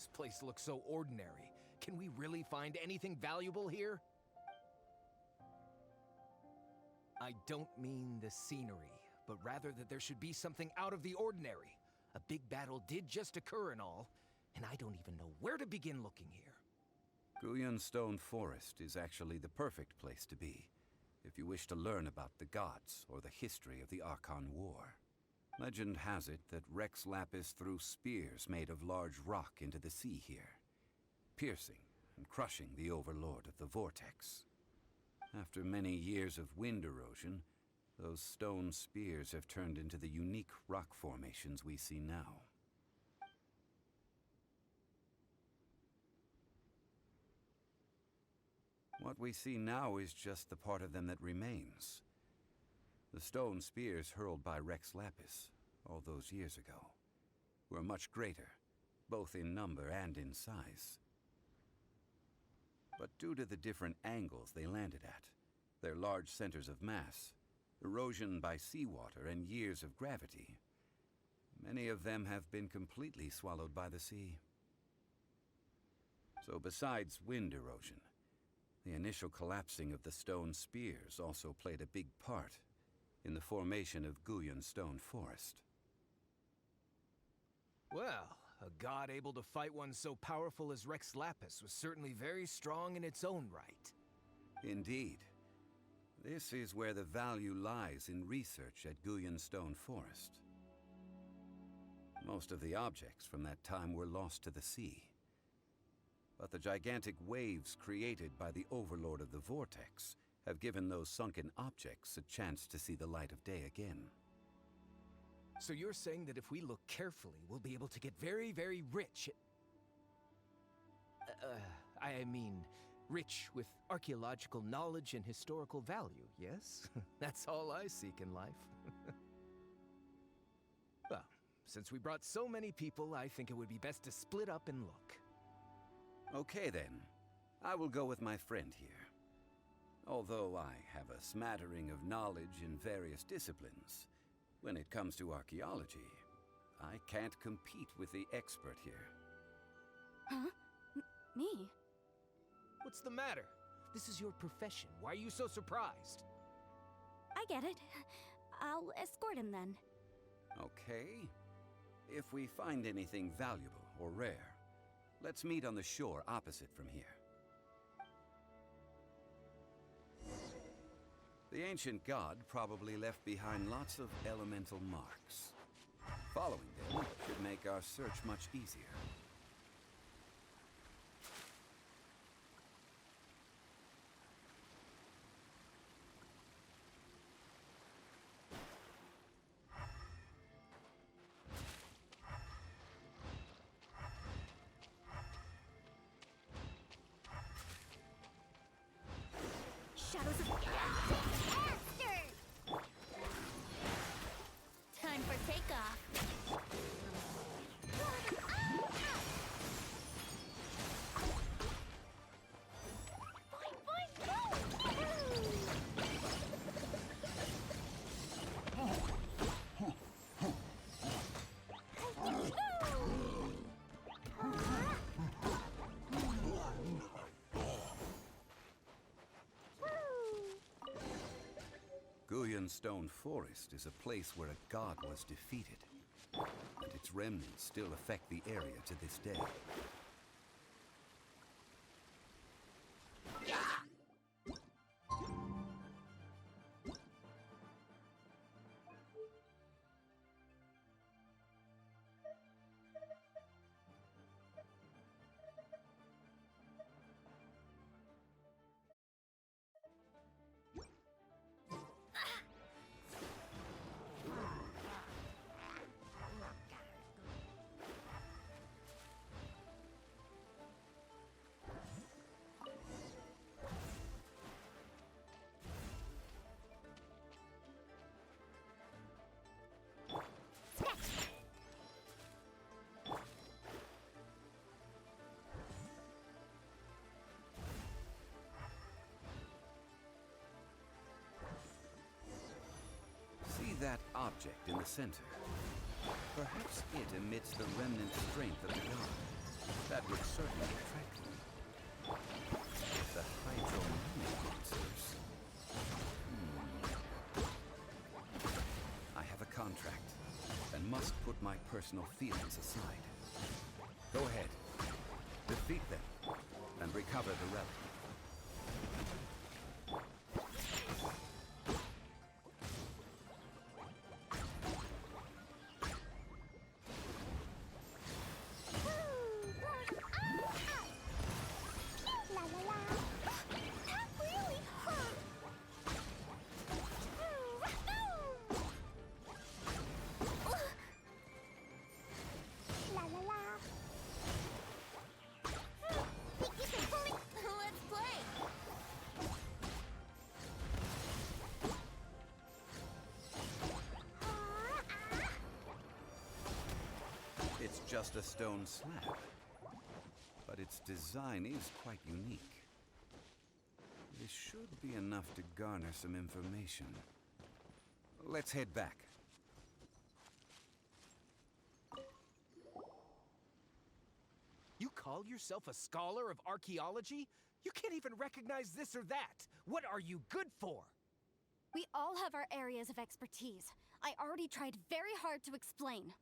This place looks so ordinary. Can we really find anything valuable here? I don't mean the scenery, but rather that there should be something out of the ordinary. A big battle did just occur and all, and I don't even know where to begin looking here. Guyun Stone Forest is actually the perfect place to be, if you wish to learn about the gods or the history of the Archon War. Legend has it that Rex Lapis threw spears made of large rock into the sea here, piercing and crushing the overlord of the vortex. After many years of wind erosion, those stone spears have turned into the unique rock formations we see now. What we see now is just the part of them that remains. The stone spears hurled by Rex Lapis all those years ago were much greater, both in number and in size. But due to the different angles they landed at, their large centers of mass, erosion by seawater, and years of gravity, many of them have been completely swallowed by the sea. So besides wind erosion, the initial collapsing of the stone spears also played a big part in the formation of Guyun Stone Forest. Well, a god able to fight one so powerful as Rex Lapis was certainly very strong in its own right. Indeed. This is where the value lies in research at Guyun Stone Forest. Most of the objects from that time were lost to the sea. But the gigantic waves created by the overlord of the vortex have given those sunken objects a chance to see the light of day again. So you're saying that if we look carefully, we'll be able to get very, very rich. I mean, rich with archaeological knowledge and historical value, yes? That's all I seek in life. Well, since we brought so many people, I think it would be best to split up and look. Okay then. I will go with my friend here. Although I have a smattering of knowledge in various disciplines, when it comes to archaeology, I can't compete with the expert here. Huh? Me? What's the matter? This is your profession. Why are you so surprised? I get it. I'll escort him then. Okay. If we find anything valuable or rare, let's meet on the shore opposite from here. The ancient god probably left behind lots of elemental marks. Following them should make our search much easier. Shadows of Master! Time for takeoff. Boing, boing, Guyun Stone Forest is a place where a god was defeated, and its remnants still affect the area to this day. See that object in the center? Perhaps it emits the remnant strength of the god. That would certainly attract them. The hydromanic monsters. I have a contract, and must put my personal feelings aside. Go ahead. Defeat them, and recover the relic. It's just a stone slab, but its design is quite unique. This should be enough to garner some information. Let's head back. You call yourself a scholar of archaeology? You can't even recognize this or that. What are you good for? We all have our areas of expertise. I already tried very hard to explain.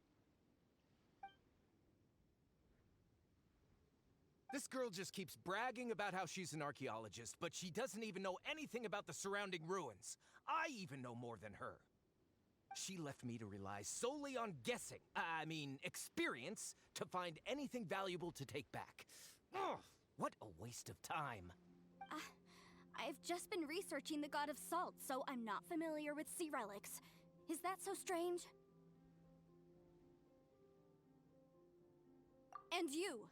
This girl just keeps bragging about how she's an archaeologist, but she doesn't even know anything about the surrounding ruins. I even know more than her. She left me to rely solely on guessing, experience, to find anything valuable to take back. Ugh, what a waste of time. I've just been researching the god of salt, so I'm not familiar with sea relics. Is that so strange? And you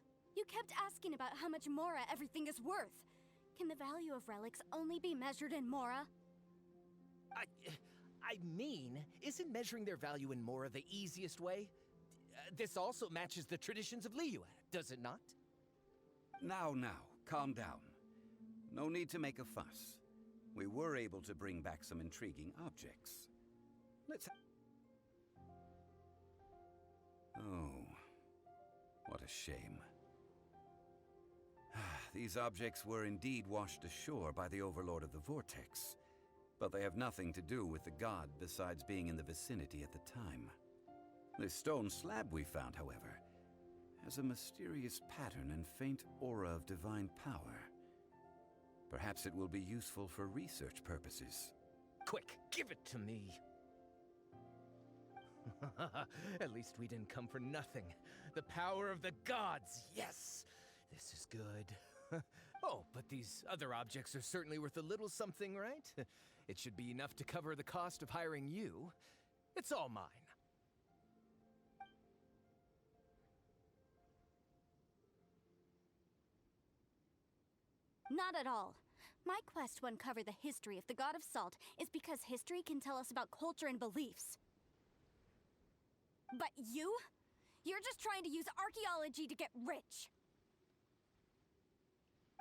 kept asking about how much Mora everything is worth. Can the value of relics only be measured in Mora? Isn't measuring their value in Mora the easiest way? This also matches the traditions of Liyue, does it not? Now, calm down. No need to make a fuss. We were able to bring back some intriguing objects. Oh, what a shame. These objects were indeed washed ashore by the Overlord of the Vortex, but they have nothing to do with the god besides being in the vicinity at the time. This stone slab we found, however, has a mysterious pattern and faint aura of divine power. Perhaps it will be useful for research purposes. Quick, give it to me. At least we didn't come for nothing. The power of the gods, yes! This is good. Oh, but these other objects are certainly worth a little something, right? It should be enough to cover the cost of hiring you. It's all mine. Not at all. My quest to uncover the history of the god of salt is because history can tell us about culture and beliefs. But you're just trying to use archaeology to get rich.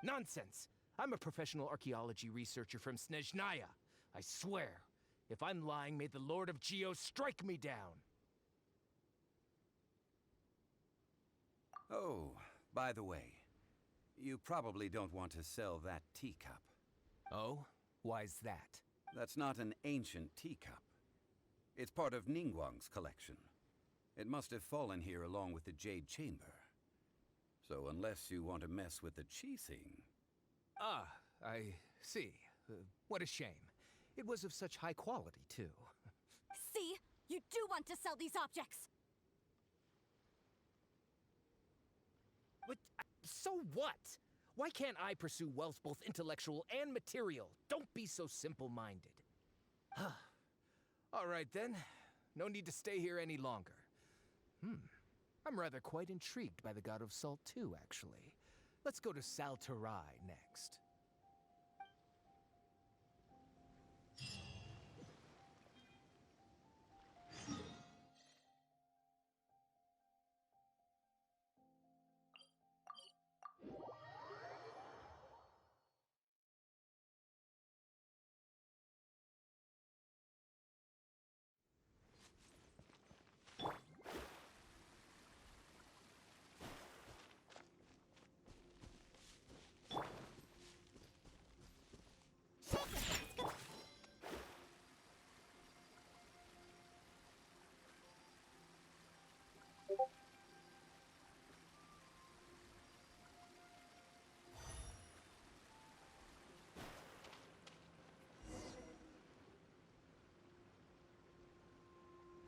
Nonsense! I'm a professional archaeology researcher from Snezhnaya. I swear, if I'm lying, may the Lord of Geo strike me down. Oh, by the way, you probably don't want to sell that teacup. Oh? Why's that? That's not an ancient teacup. It's part of Ningguang's collection. It must have fallen here along with the Jade Chamber. So unless you want to mess with the Qixing... Ah, I see. What a shame. It was of such high quality, too. See? You do want to sell these objects! But, so what? Why can't I pursue wealth both intellectual and material? Don't be so simple-minded. All right, then. No need to stay here any longer. I'm rather quite intrigued by the God of Salt, too, actually. Let's go to Saltarai next.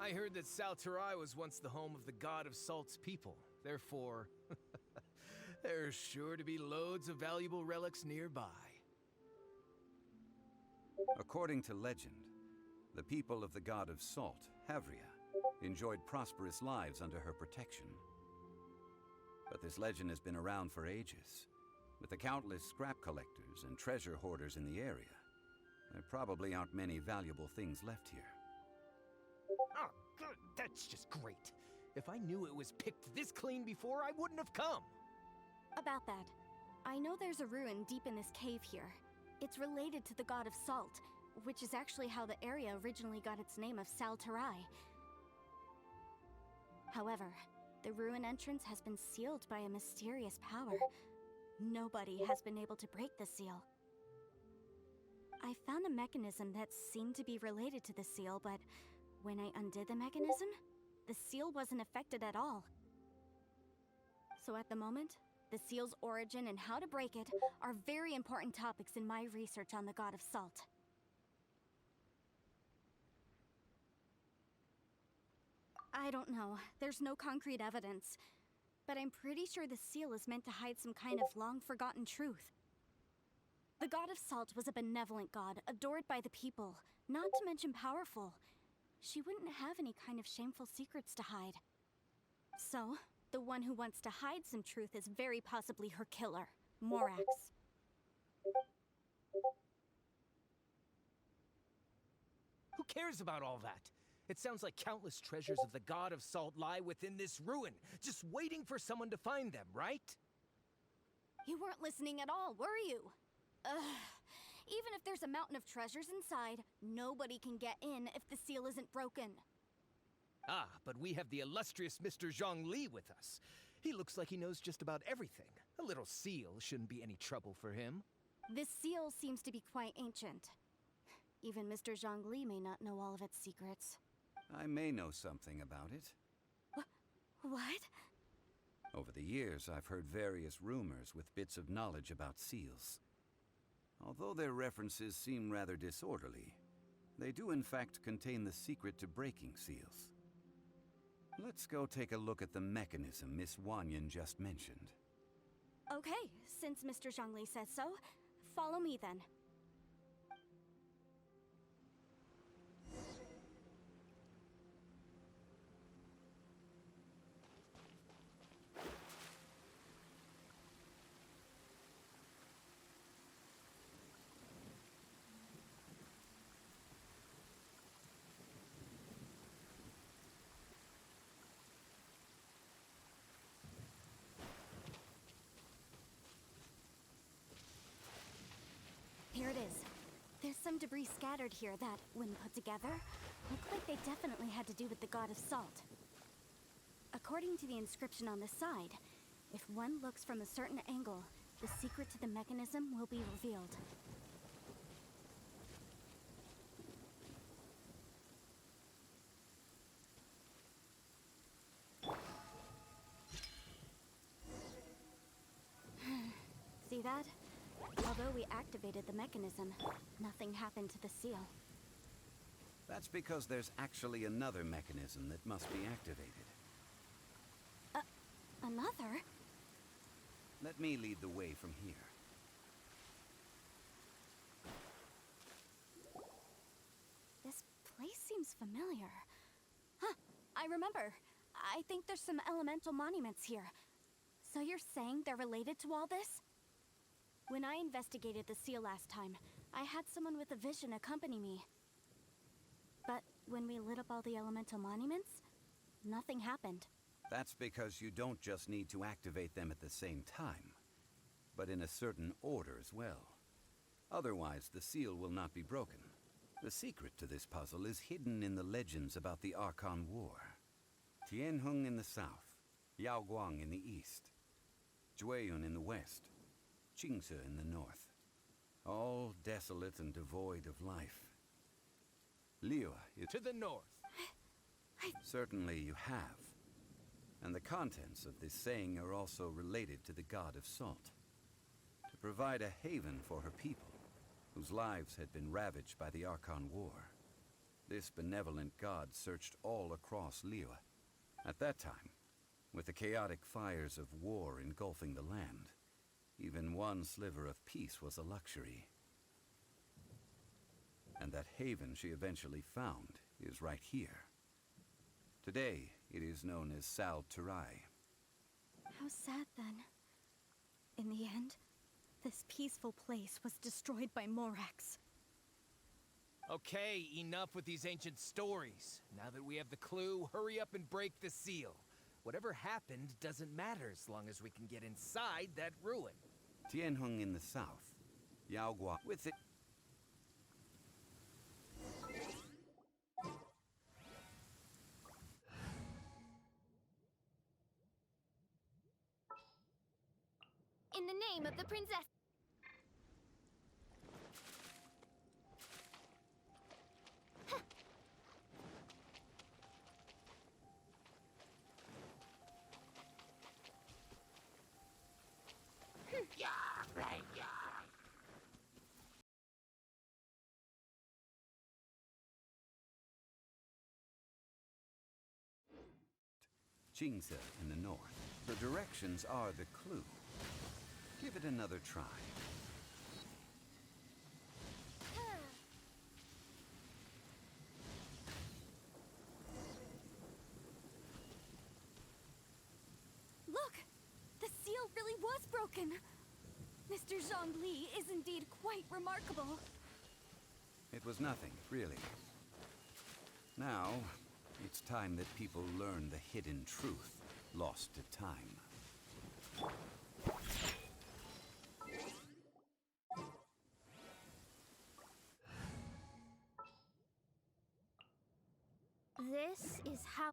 I heard that Salterai was once the home of the god of Salt's people. Therefore, there's sure to be loads of valuable relics nearby. According to legend, the people of the god of Salt, Havria, enjoyed prosperous lives under her protection. But this legend has been around for ages. With the countless scrap collectors and treasure hoarders in the area, there probably aren't many valuable things left here. Oh, good. That's just great. If I knew it was picked this clean before, I wouldn't have come. About that, I know there's a ruin deep in this cave here. It's related to the god of Salt, which is actually how the area originally got its name of Salterai. However, the ruin entrance has been sealed by a mysterious power. Nobody has been able to break the seal. I found a mechanism that seemed to be related to the seal, but when I undid the mechanism, the seal wasn't affected at all. So at the moment, the seal's origin and how to break it are very important topics in my research on the god of Salt. I don't know. There's no concrete evidence. But I'm pretty sure the seal is meant to hide some kind of long-forgotten truth. The god of Salt was a benevolent god, adored by the people, not to mention powerful. She wouldn't have any kind of shameful secrets to hide. So, the one who wants to hide some truth is very possibly her killer, Morax. Who cares about all that? It sounds like countless treasures of the god of Salt lie within this ruin, just waiting for someone to find them, right? You weren't listening at all, were you? Even if there's a mountain of treasures inside, nobody can get in if the seal isn't broken. Ah, but we have the illustrious Mr. Zhongli with us. He looks like he knows just about everything. A little seal shouldn't be any trouble for him. This seal seems to be quite ancient. Even Mr. Zhongli may not know all of its secrets. I may know something about it. What? Over the years, I've heard various rumors with bits of knowledge about seals. Although their references seem rather disorderly, they do in fact contain the secret to breaking seals. Let's go take a look at the mechanism Miss Wanyan just mentioned. Okay, since Mr. Zhongli says so, follow me then. Here it is. There's some debris scattered here that, when put together, look like they definitely had to do with the god of Salt. According to the inscription on the side, if one looks from a certain angle, the secret to the mechanism will be revealed. See that? Although we activated the mechanism, nothing happened to the seal. That's because there's actually another mechanism that must be activated. Another? Let me lead the way from here. This place seems familiar. Huh, I remember. I think there's some elemental monuments here. So you're saying they're related to all this? When I investigated the seal last time, I had someone with a vision accompany me. But when we lit up all the elemental monuments, nothing happened. That's because you don't just need to activate them at the same time, but in a certain order as well. Otherwise, the seal will not be broken. The secret to this puzzle is hidden in the legends about the Archon War. Tianheng in the south, Yaoguang in the east, Jueyun in the west, Qingce in the north. All desolate and devoid of life. Liuwa is To the north. certainly you have. And the contents of this saying are also related to the god of Salt. To provide a haven for her people, whose lives had been ravaged by the Archon War. this benevolent god searched all across Liyue. At that time, with the chaotic fires of war engulfing the land, even one sliver of peace was a luxury. And that haven she eventually found is right here. Today, it is known as Sal Turai. How sad then. In the end, this peaceful place was destroyed by Morax. Okay, enough with these ancient stories. Now that we have the clue, hurry up and break the seal. Whatever happened doesn't matter as long as we can get inside that ruin. Tianheng in the south. Yaogua with it. In the name of the princess. Jingze in the north. The directions are the clue. Give it another try. Look! The seal really was broken! Mr. Zhongli is indeed quite remarkable. It was nothing, really. Now, it's time that people learn the hidden truth lost to time. This is how...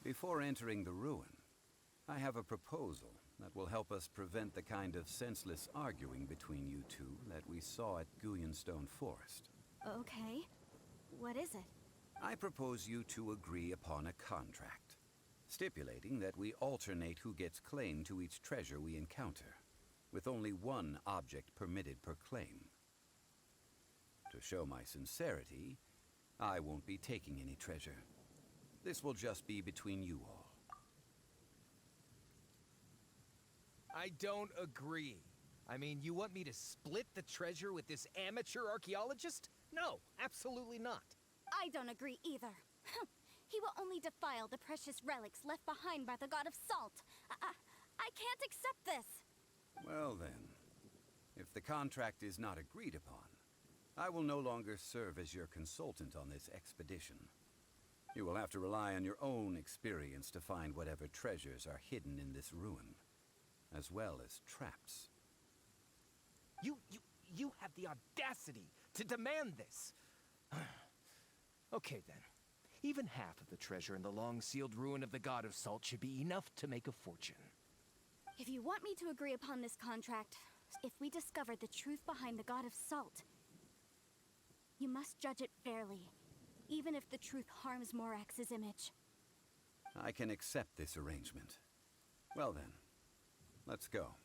Before entering the ruin, I have a proposal that will help us prevent the kind of senseless arguing between you two that we saw at Guyonstone Forest. Okay. What is it? I propose you two agree upon a contract, stipulating that we alternate who gets claim to each treasure we encounter, with only one object permitted per claim. To show my sincerity, I won't be taking any treasure. This will just be between you all. I don't agree. I mean, you want me to split the treasure with this amateur archaeologist? No, absolutely not. I don't agree either. He will only defile the precious relics left behind by the god of salt. I can't accept this. Well then, if the contract is not agreed upon, I will no longer serve as your consultant on this expedition. You will have to rely on your own experience to find whatever treasures are hidden in this ruin, as well as traps. You have the audacity to demand this. Okay then. Even half of the treasure in the long-sealed ruin of the God of Salt should be enough to make a fortune. If you want me to agree upon this contract, if we discover the truth behind the god of salt, you must judge it fairly, even if the truth harms Morax's image. I can accept this arrangement. Well then, let's go.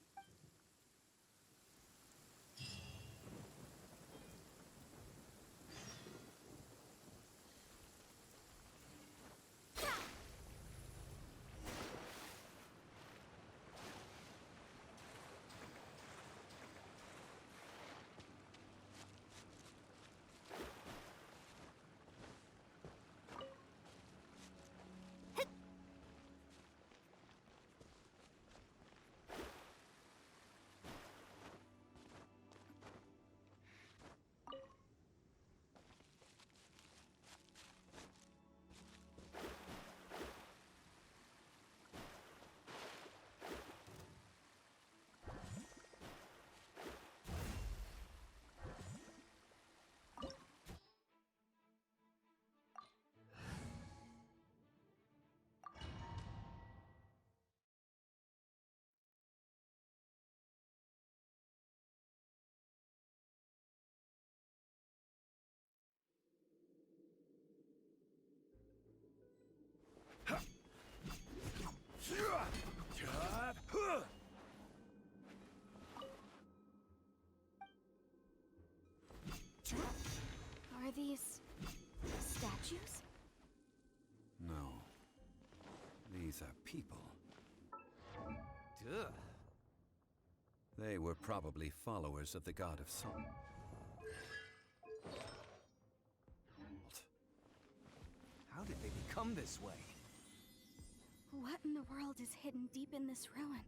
these are people. Duh. They were probably followers of the god of salt. How did they become this way? What in the world is hidden deep in this ruin?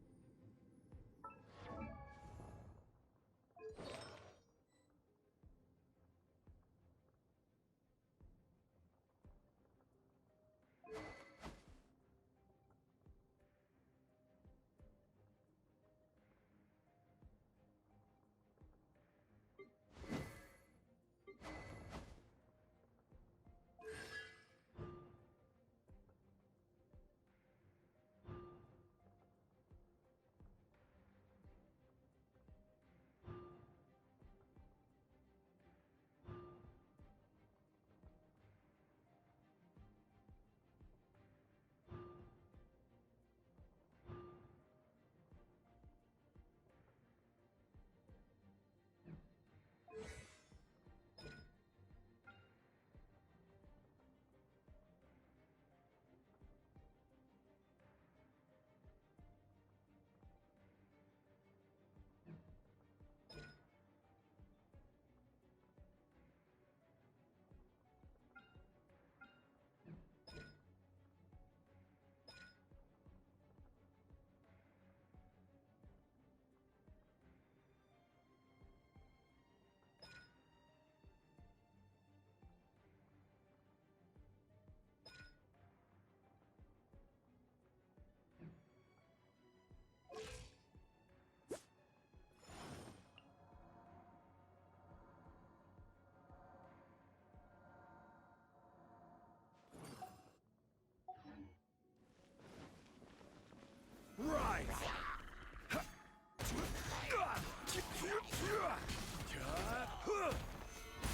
Rise!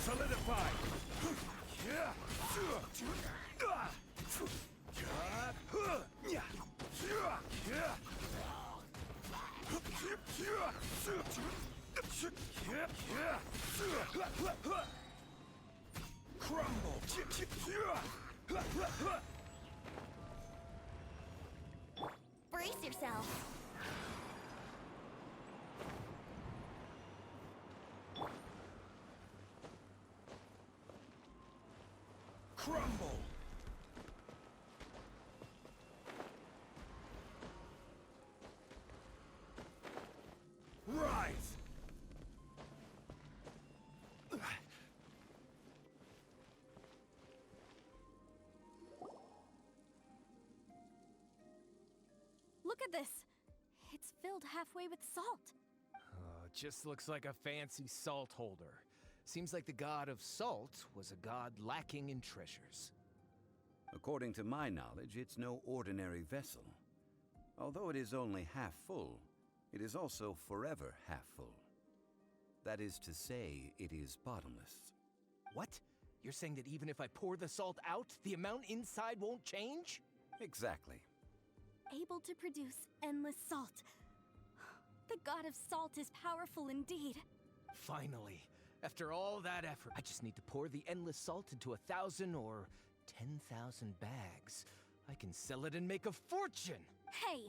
Solidify! Crumble! Brace yourself. Crumble! Rise! Look at this! It's filled halfway with salt. Just looks like a fancy salt holder. Seems like the god of salt was a god lacking in treasures. According to my knowledge, it's no ordinary vessel. Although it is only half full, it is also forever half full. That is to say, it is bottomless. What? You're saying that even if I pour the salt out, the amount inside won't change? Exactly. Able to produce endless salt. The god of salt is powerful indeed. Finally, after all that effort, I just need to pour the endless salt into 1,000 or 10,000 bags. I can sell it and make a fortune! Hey!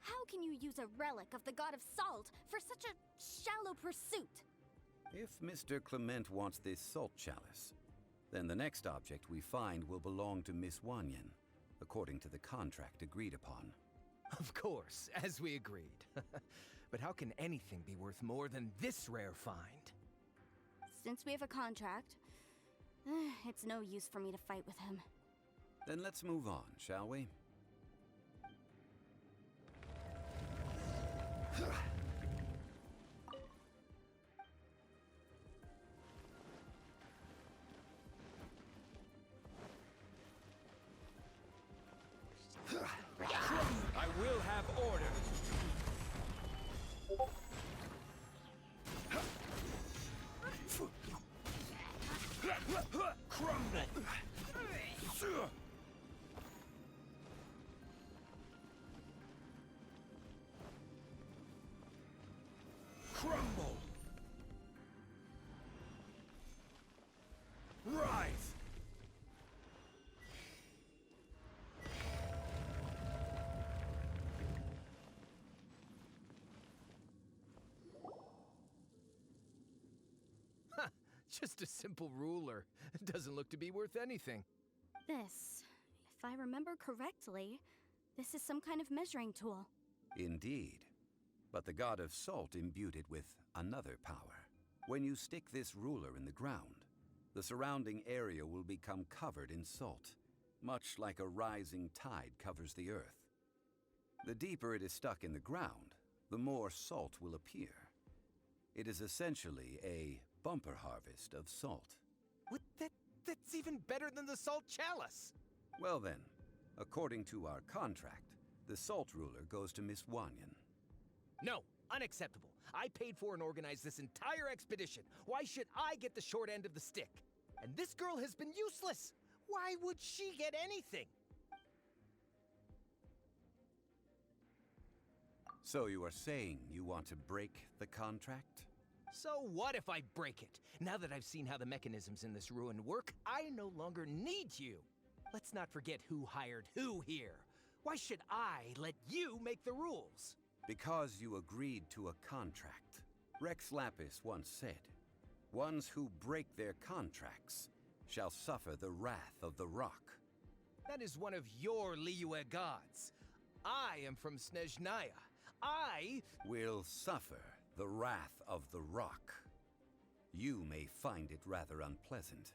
How can you use a relic of the god of salt for such a shallow pursuit? If Mr. Clement wants this salt chalice, then the next object we find will belong to Miss Wanyan, according to the contract agreed upon. Of course, as we agreed. But how can anything be worth more than this rare find? Since we have a contract, it's no use for me to fight with him. Then let's move on, shall we? I will have order. Crumble! Just a simple ruler. Doesn't look to be worth anything. This, if I remember correctly, this is some kind of measuring tool. Indeed. But the god of salt imbued it with another power. When you stick this ruler in the ground, the surrounding area will become covered in salt, much like a rising tide covers the earth. The deeper it is stuck in the ground, the more salt will appear. It is essentially a bumper harvest of salt. That's even better than the salt chalice! Well then, according to our contract, the salt ruler goes to Miss Wanyan. No, unacceptable. I paid for and organized this entire expedition. Why should I get the short end of the stick? And this girl has been useless. Why would she get anything? So you are saying you want to break the contract? So what if I break it? Now that I've seen how the mechanisms in this ruin work, I no longer need you. Let's not forget who hired who here. Why should I let you make the rules? Because you agreed to a contract. Rex Lapis once said, "Ones who break their contracts shall suffer the wrath of the rock." That is one of your Liyue gods. I am from Snezhnaya. I will suffer the wrath of the rock. You may find it rather unpleasant.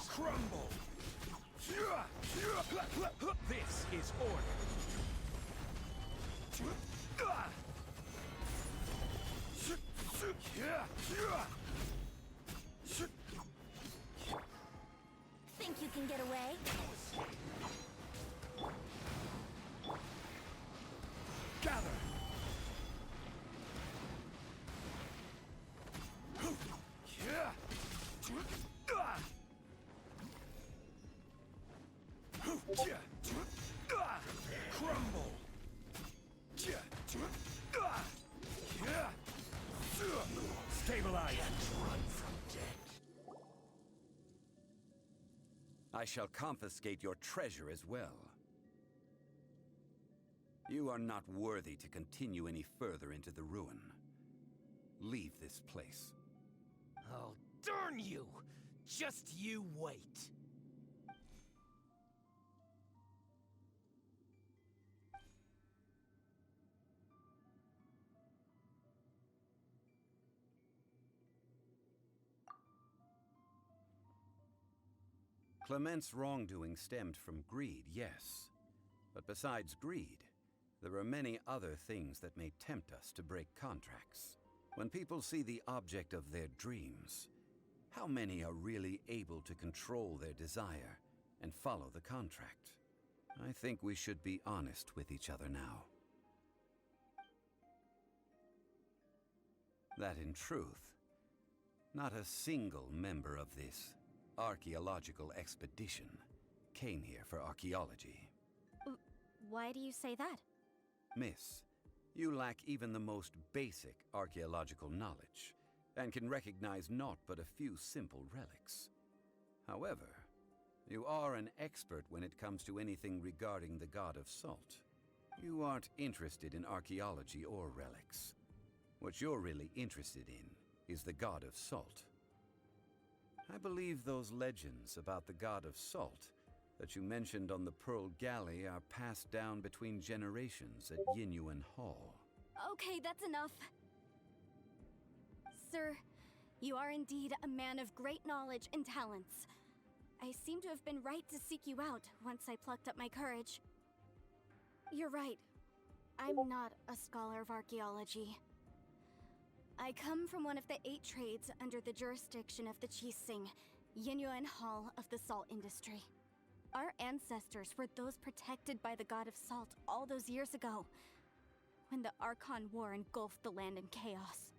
Crumble! This is order. Think you can get away? Gather! Crumble! Stabilize! Run from death. I shall confiscate your treasure as well. You are not worthy to continue any further into the ruin. Leave this place. Oh, darn you! Just you wait. Clement's wrongdoing stemmed from greed, yes. But besides greed, there are many other things that may tempt us to break contracts. When people see the object of their dreams, how many are really able to control their desire and follow the contract? I think we should be honest with each other now. That in truth, not a single member of this archaeological expedition came here for archaeology. Why do you say that? Miss, you lack even the most basic archaeological knowledge, and can recognize naught but a few simple relics. However, you are an expert when it comes to anything regarding the god of salt. You aren't interested in archaeology or relics. What you're really interested in is the god of salt. I believe those legends about the god of salt that you mentioned on the Pearl Galley are passed down between generations at Yinyuan Hall. Okay, that's enough. Sir, you are indeed a man of great knowledge and talents. I seem to have been right to seek you out once I plucked up my courage. You're right. I'm not a scholar of archaeology. I come from one of the 8 trades under the jurisdiction of the Qixing, Yinyuan Hall of the salt industry. Our ancestors were those protected by the god of salt all those years ago, when the Archon War engulfed the land in chaos.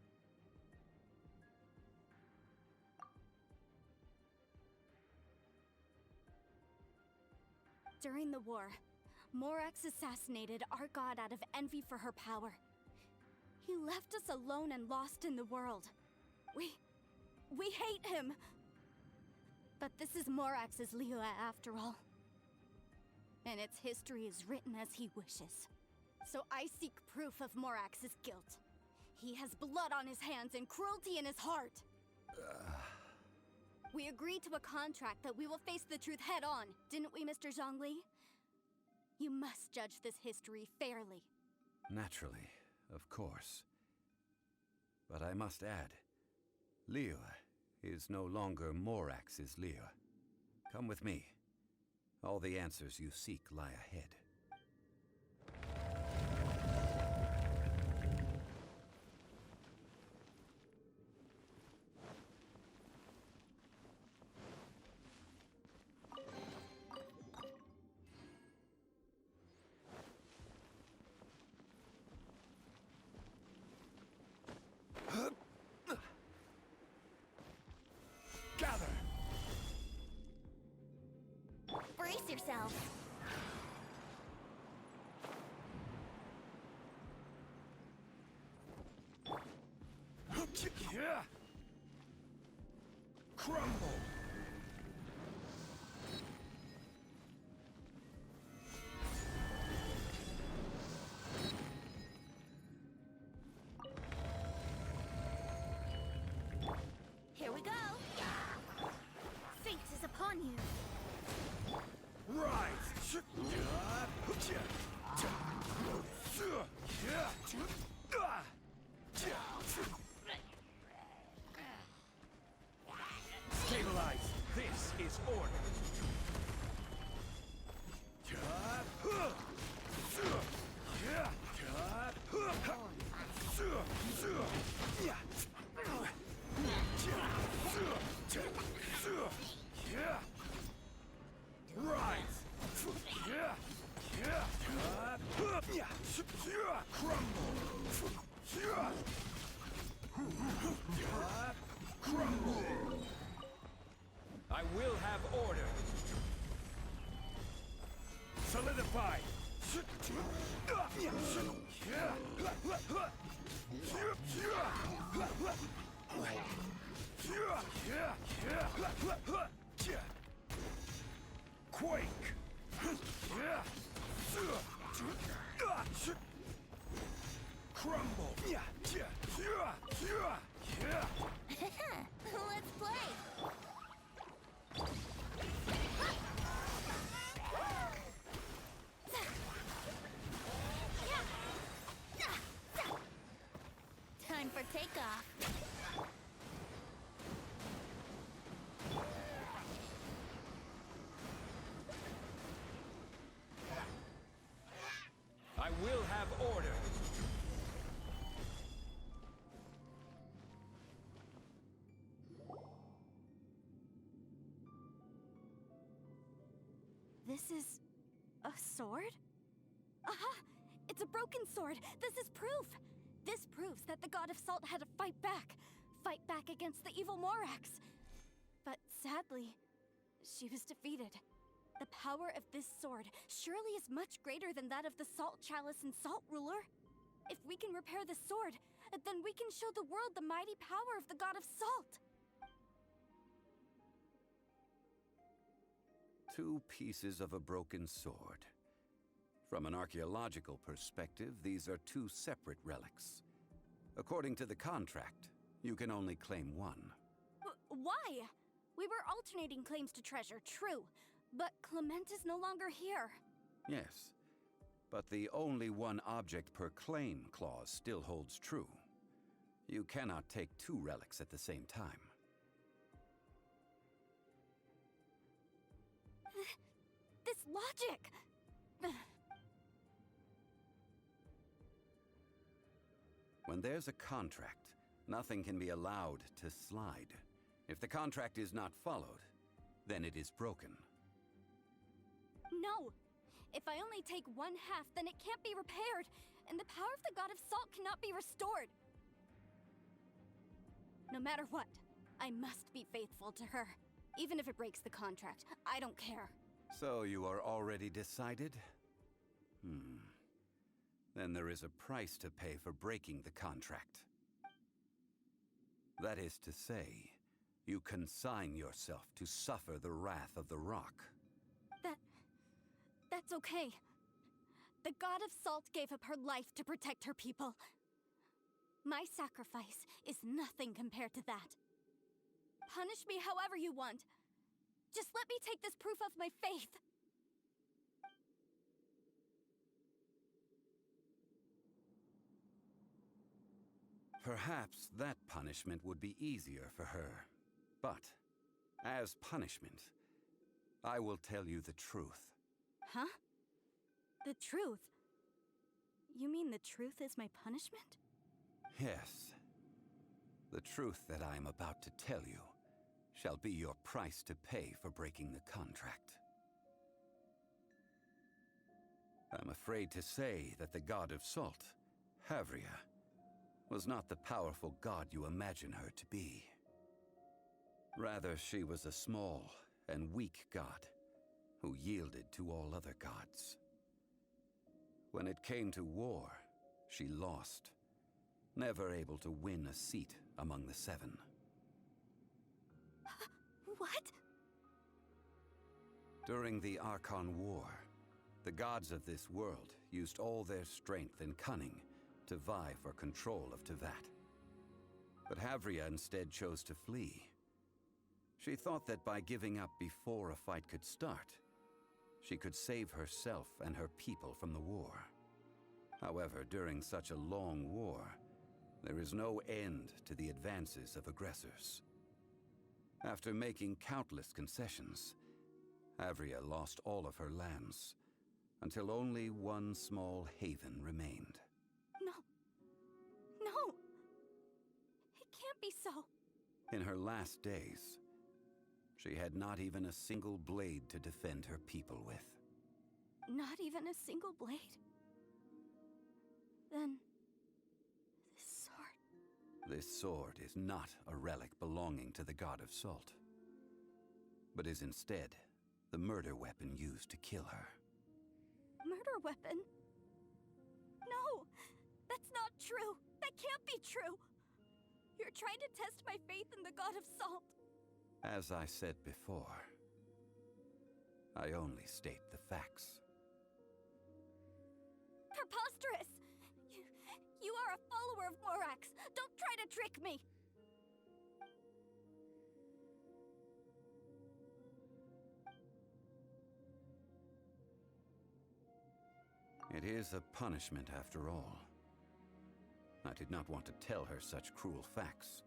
During the war, Morax assassinated our god out of envy for her power. He left us alone and lost in the world. We hate him! But this is Morax's Liyue after all. And its history is written as he wishes. So I seek proof of Morax's guilt. He has blood on his hands and cruelty in his heart. We agreed to a contract that we will face the truth head on, didn't we, Mr. Zhongli? You must judge this history fairly. Naturally, of course. But I must add, Liu is no longer Morax's Liu. Come with me. All the answers you seek lie ahead. Gather! Brace yourself. Crumble! Here we go. Fate is upon you. Rise! Stabilize! This is order! Rise! Crumble! Crumble! I will have order. Solidify! Quake! Crumble! Let's play. Time for takeoff. I will have order. This is a sword? Aha! It's a broken sword! This is proof! This proves that the God of Salt had to fight back against the evil Morax. But sadly, she was defeated. The power of this sword surely is much greater than that of the Salt Chalice and Salt Ruler. If we can repair the sword, then we can show the world the mighty power of the God of Salt. Two pieces of a broken sword. From an archaeological perspective, these are two separate relics. According to the contract, you can only claim one. Why? We were alternating claims to treasure, true. But Clement is no longer here. Yes, but the only one object per claim clause still holds true. You cannot take two relics at the same time. This logic! When there's a contract, nothing can be allowed to slide. If the contract is not followed, then it is broken. No! If I only take one half, then it can't be repaired, and the power of the God of Salt cannot be restored. No matter what, I must be faithful to her. Even if it breaks the contract, I don't care. So you are already decided? Then there is a price to pay for breaking the contract. That is to say, you consign yourself to suffer the wrath of the rock. That's okay. The God of Salt gave up her life to protect her people. My sacrifice is nothing compared to that. Punish me however you want. Just let me take this proof of my faith. Perhaps that punishment would be easier for her. But, as punishment, I will tell you the truth. Huh? The truth? You mean the truth is my punishment? Yes. The truth that I am about to tell you shall be your price to pay for breaking the contract. I'm afraid to say that the god of salt, Havria, was not the powerful god you imagine her to be. Rather, she was a small and weak god who yielded to all other gods. When it came to war, she lost, never able to win a seat among the seven. What? During the Archon War, the gods of this world used all their strength and cunning to vie for control of Teyvat. But Havria instead chose to flee. She thought that by giving up before a fight could start, she could save herself and her people from the war. However, during such a long war, there is no end to the advances of aggressors. After making countless concessions, Havria lost all of her lands, until only one small haven remained. No! It can't be so. In her last days, she had not even a single blade to defend her people with. Not even a single blade? Then... this sword... This sword is not a relic belonging to the god of salt, but is instead the murder weapon used to kill her. Murder weapon? No! That's not true! That can't be true! You're trying to test my faith in the god of salt! As I said before, I only state the facts. Preposterous! You are a follower of Morax! Don't try to trick me! It is a punishment after all. I did not want to tell her such cruel facts,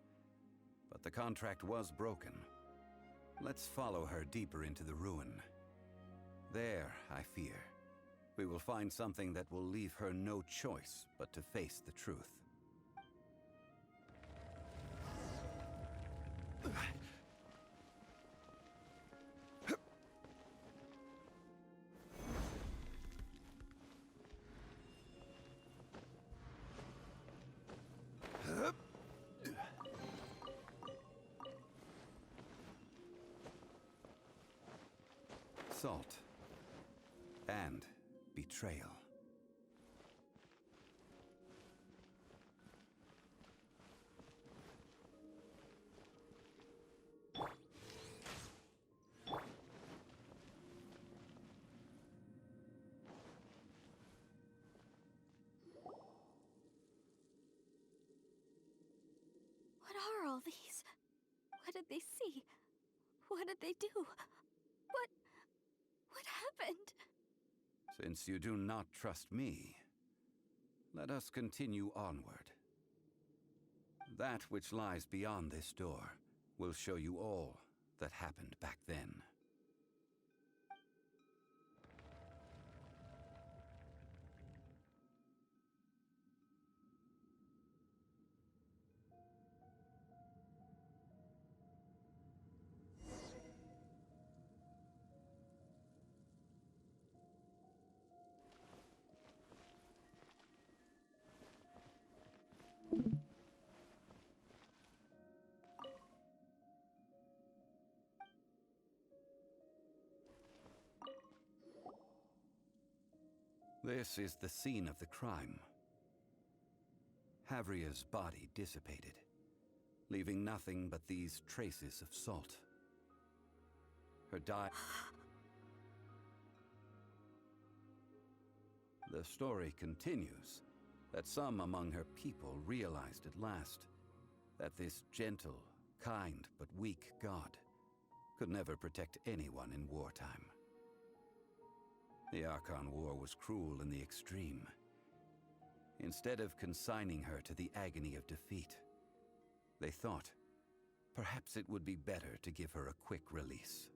but the contract was broken. Let's follow her deeper into the ruin. There, I fear, we will find something that will leave her no choice but to face the truth. Salt and betrayal. What are all these? What did they see? What did they do? What happened? Since you do not trust me, let us continue onward. That which lies beyond this door will show you all that happened back then. This is the scene of the crime. Havria's body dissipated, leaving nothing but these traces of salt. Her The story continues that some among her people realized at last that this gentle, kind, but weak god could never protect anyone in wartime. The Archon War was cruel in the extreme. Instead of consigning her to the agony of defeat, they thought perhaps it would be better to give her a quick release.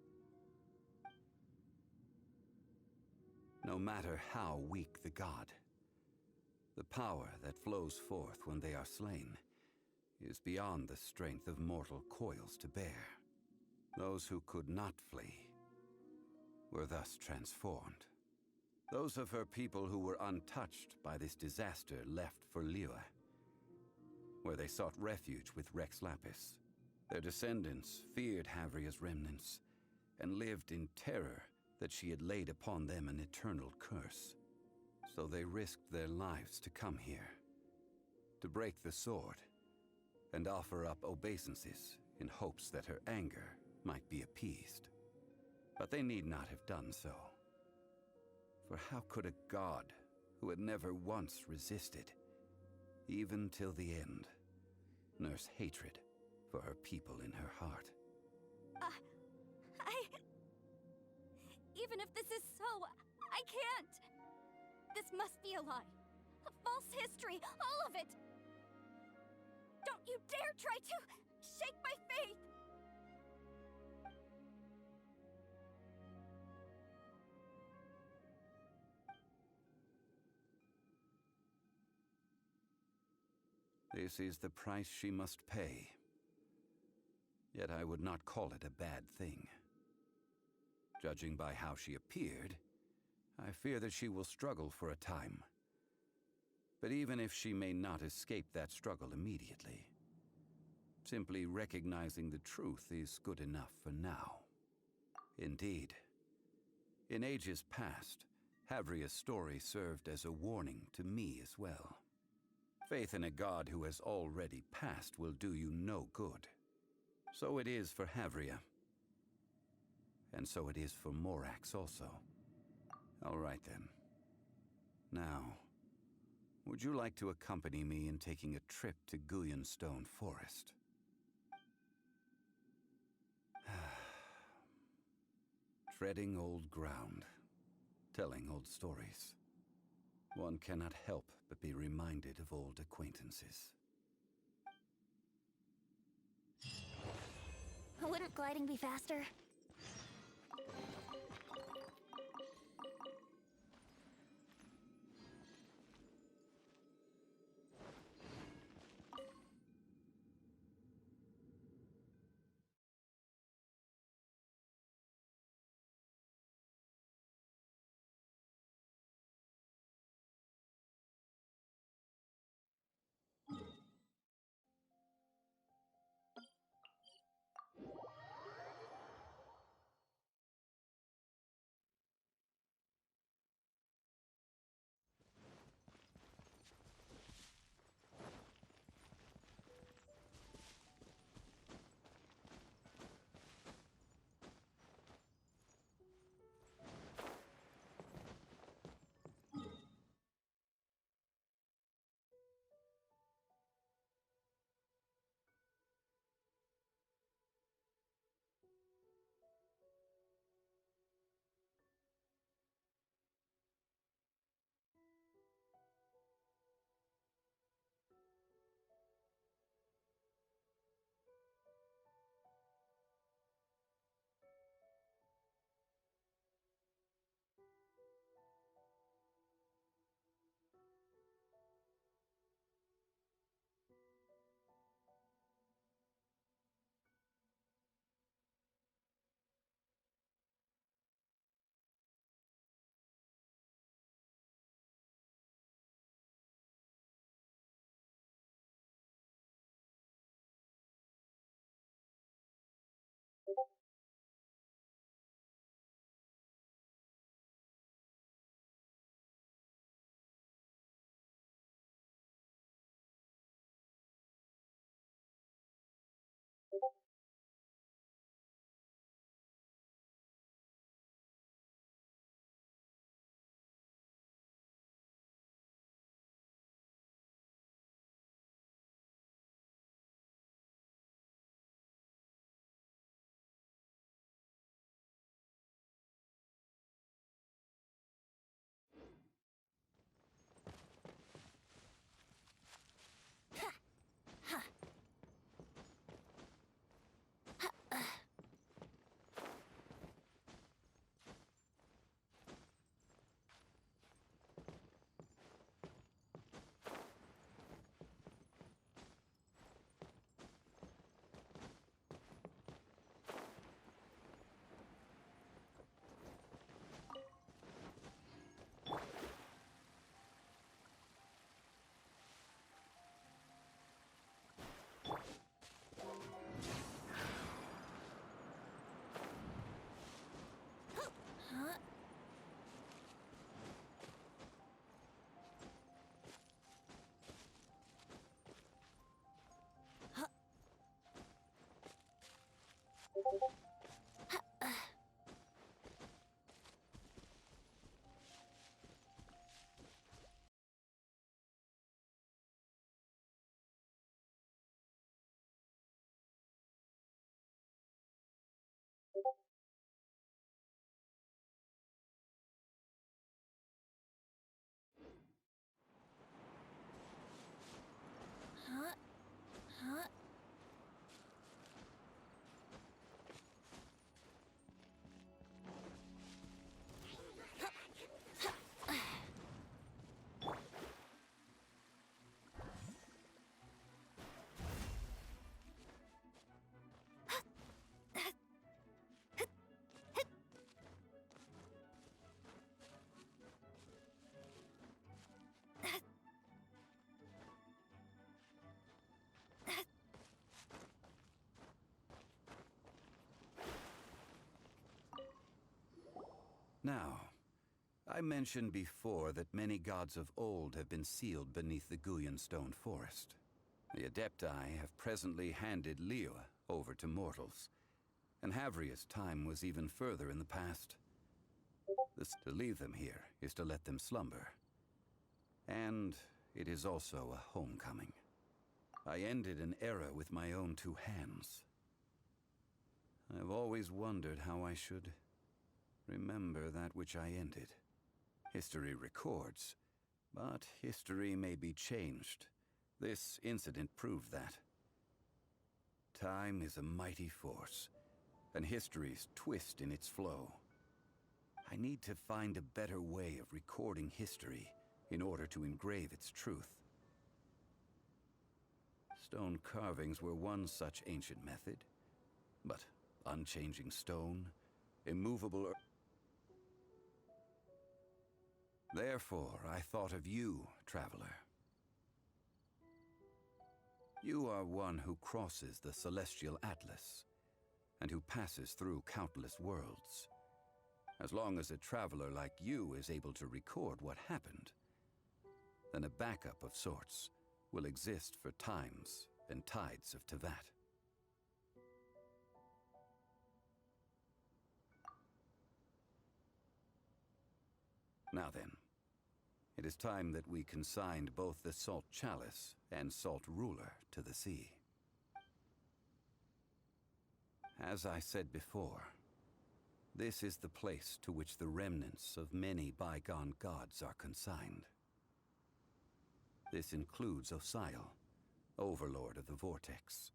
No matter how weak the god, the power that flows forth when they are slain is beyond the strength of mortal coils to bear. Those who could not flee were thus transformed. Those of her people who were untouched by this disaster left for Liyue, where they sought refuge with Rex Lapis. Their descendants feared Havria's remnants and lived in terror that she had laid upon them an eternal curse. So they risked their lives to come here, to break the sword and offer up obeisances in hopes that her anger might be appeased. But they need not have done so. For how could a god who had never once resisted, even till the end, nurse hatred for her people in her heart? Even if this is so, I can't! This must be a lie. A false history, all of it! Don't you dare try to shake my faith! This is the price she must pay. Yet I would not call it a bad thing. Judging by how she appeared, I fear that she will struggle for a time. But even if she may not escape that struggle immediately, simply recognizing the truth is good enough for now. Indeed, in ages past, Havria's story served as a warning to me as well. Faith in a god who has already passed will do you no good. So it is for Havria. And so it is for Morax also. All right then. Now, would you like to accompany me in taking a trip to Gullion-Stone Forest? Treading old ground, telling old stories. One cannot help but be reminded of old acquaintances. Wouldn't gliding be faster? Huh? Huh? Now, I mentioned before that many gods of old have been sealed beneath the Guyan Stone Forest. The Adepti have presently handed Liyue over to mortals, and Havria's time was even further in the past. To leave them here is to let them slumber. And it is also a homecoming. I ended an era with my own two hands. I've always wondered how I should remember that which I ended. History records, but history may be changed. This incident proved that. Time is a mighty force, and history's twist in its flow. I need to find a better way of recording history in order to engrave its truth. Stone carvings were one such ancient method, but unchanging stone, immovable earth. Therefore, I thought of you, traveler. You are one who crosses the celestial atlas, and who passes through countless worlds. As long as a traveler like you is able to record what happened, then a backup of sorts will exist for times and tides of Teyvat. Now then, it is time that we consigned both the Salt Chalice and Salt Ruler to the sea. As I said before, this is the place to which the remnants of many bygone gods are consigned. This includes Osial, Overlord of the Vortex,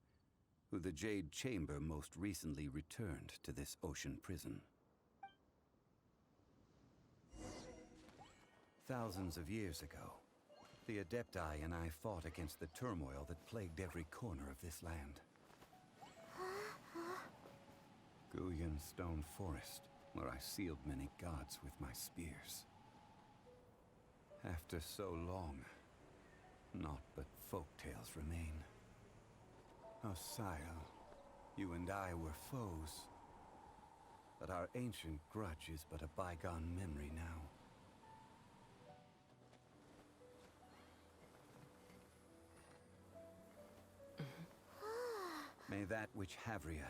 who the Jade Chamber most recently returned to this ocean prison. Thousands of years ago, the Adepti and I fought against the turmoil that plagued every corner of this land. Guyan Stone Forest, where I sealed many gods with my spears. After so long, naught but folktales remain. Osial, you and I were foes, but our ancient grudge is but a bygone memory now. May that which Havria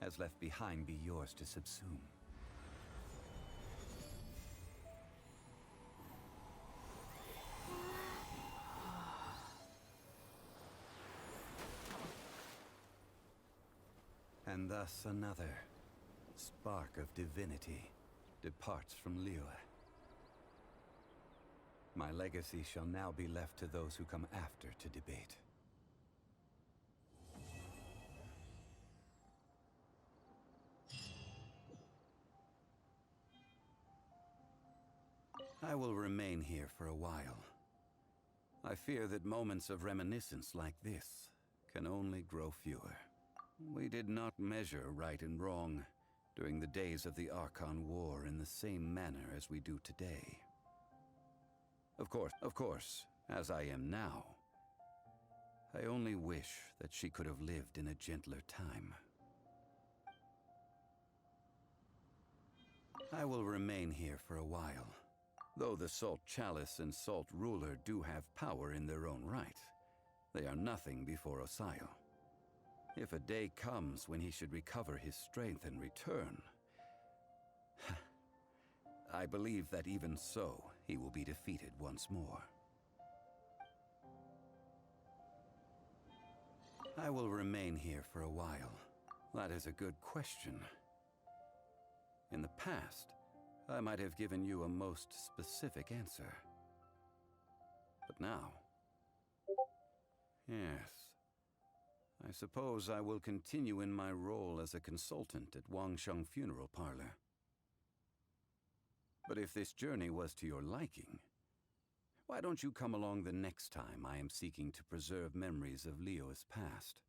has left behind be yours to subsume. And thus another spark of divinity departs from Liyue. My legacy shall now be left to those who come after to debate. I will remain here for a while. I fear that moments of reminiscence like this can only grow fewer. We did not measure right and wrong during the days of the Archon War in the same manner as we do today. Of course, as I am now, I only wish that she could have lived in a gentler time. I will remain here for a while. Though the Salt Chalice and Salt Ruler do have power in their own right, they are nothing before Osial. If a day comes when he should recover his strength and return, I believe that even so, he will be defeated once more. I will remain here for a while. That is a good question. In the past, I might have given you a most specific answer. But now... Yes. I suppose I will continue in my role as a consultant at Wangsheng Funeral Parlor. But if this journey was to your liking, why don't you come along the next time I am seeking to preserve memories of Leo's past?